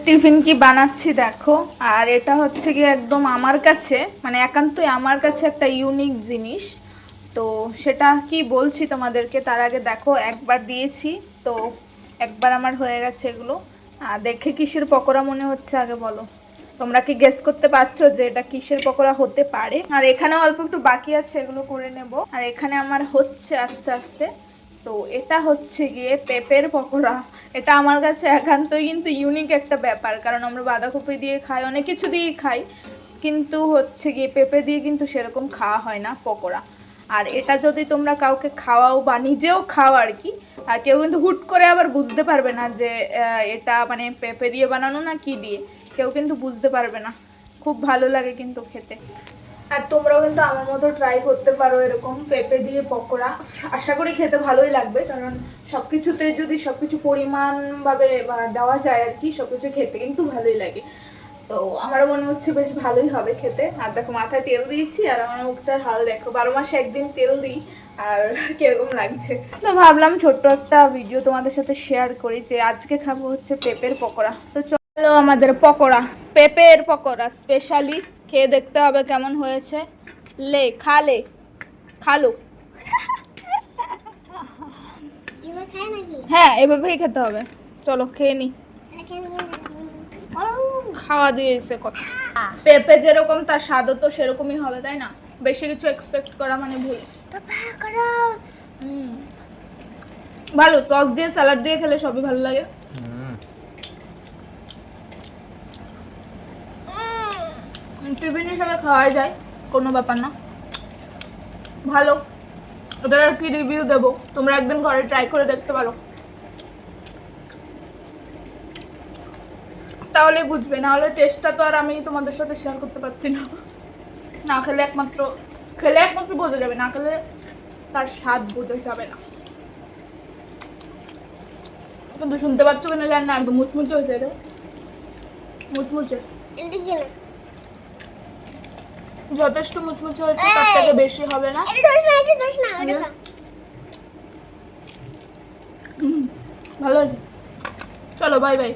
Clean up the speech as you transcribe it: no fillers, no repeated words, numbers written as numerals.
Tiffin কি বানাচ্ছি দেখো। আর এটা হচ্ছে কি একদম আমার কাছে মানে একান্তই আমার কাছে একটা ইউনিক জিনিস। তো সেটা কি বলছি তোমাদেরকে, তার আগে দেখো একবার দিয়েছি তো একবার আমার হয়ে গেছে এগুলো। দেখে কিসের পকোড়া মনে হচ্ছে আগে বলো। তোমরা কি গেস করতে পারছো যে এটা কিসের পকোড়া হতে পারে? আর এখানে অল্প একটু বাকি আছে, এগুলো করে নেব। আর এখানে আমার হচ্ছে আস্তে আস্তে। তো এটা হচ্ছে গিয়ে পেঁপের পকোড়া। এটা আমার কাছে একান্তই কিন্তু ইউনিক একটা ব্যাপার, কারণ আমরা বাঁধাকপি দিয়ে খাই, অনেক কিছু দিয়েই খাই, কিন্তু হচ্ছে গিয়ে পেঁপে দিয়ে কিন্তু সেরকম খাওয়া হয় না পকোড়া। আর এটা যদি তোমরা কাউকে খাওয়াও বা নিজেও খাও আর কি, আর কেউ কিন্তু হুট করে আবার বুঝতে পারবে না যে এটা মানে পেঁপে দিয়ে বানানো না কি দিয়ে, কেউ কিন্তু বুঝতে পারবে না। খুব ভালো লাগে কিন্তু খেতে। আর তোমরাও কিন্তু আমার মতো ট্রাই করতে পারো এরকম পেঁপে দিয়ে পকোড়া। আশা করি খেতে ভালোই লাগবে, কারণ সবকিছুতে যদি সবকিছু পরিমাণভাবে দেওয়া যায় আর কি, সবকিছু খেতে কিন্তু ভালোই লাগে। তো আমারও মনে হচ্ছে বেশ ভালোই হবে খেতে। আর দেখো মাথায় তেল দিয়েছি, আর আমার মুখটার হাল দেখো, 12 মাসে একদিন তেল দিই আর কিরকম লাগছে। তো ভাবলাম ছোট্ট একটা ভিডিও তোমাদের সাথে শেয়ার করি যে আজকে খাবো হচ্ছে পেঁপের পকোড়া। তো চলো আমাদের পকোড়া, পেঁপের পকোড়া স্পেশালি খেয়ে দেখতে হবে কেমন হয়েছে। লে খালে খালো। হ্যাঁ এভাবেই খেতে হবে। চলো খেয়ে নি। খাওয়া দিয়েছে কথা। পেঁপে যেরকম তার স্বাদও তো সেরকমই হবে, তাই না? বেশি কিছু এক্সপেক্ট করা মানে ভুল। ভালো সস দিয়ে স্যালাড দিয়ে খেলে সবই ভালো লাগে। টিফিন হিসাবে খাওয়াই যায়, কোনো ব্যাপার না। ভালো। ওটার আর কি রিভিউ দেবো, তোমরা একদিন ঘরে ট্রাই করে দেখতে পারো, তাহলে বুঝবে। না হলে টেস্টটা তো আর আমি তোমাদের সাথে শেয়ার করতে পারছি না। না খেলে একমাত্র বোঝা যাবে, না খেলে তার স্বাদ বোঝা যাবে না। কিন্তু শুনতে পাচ্ছ কিনা জানি না, একদম মুচমুচে হয়েছে এটা, মুচমুচে, যথেষ্ট মুচমুচে হয়েছে, তার থেকে বেশি হবে না। ভালো আছে। চলো বাই বাই।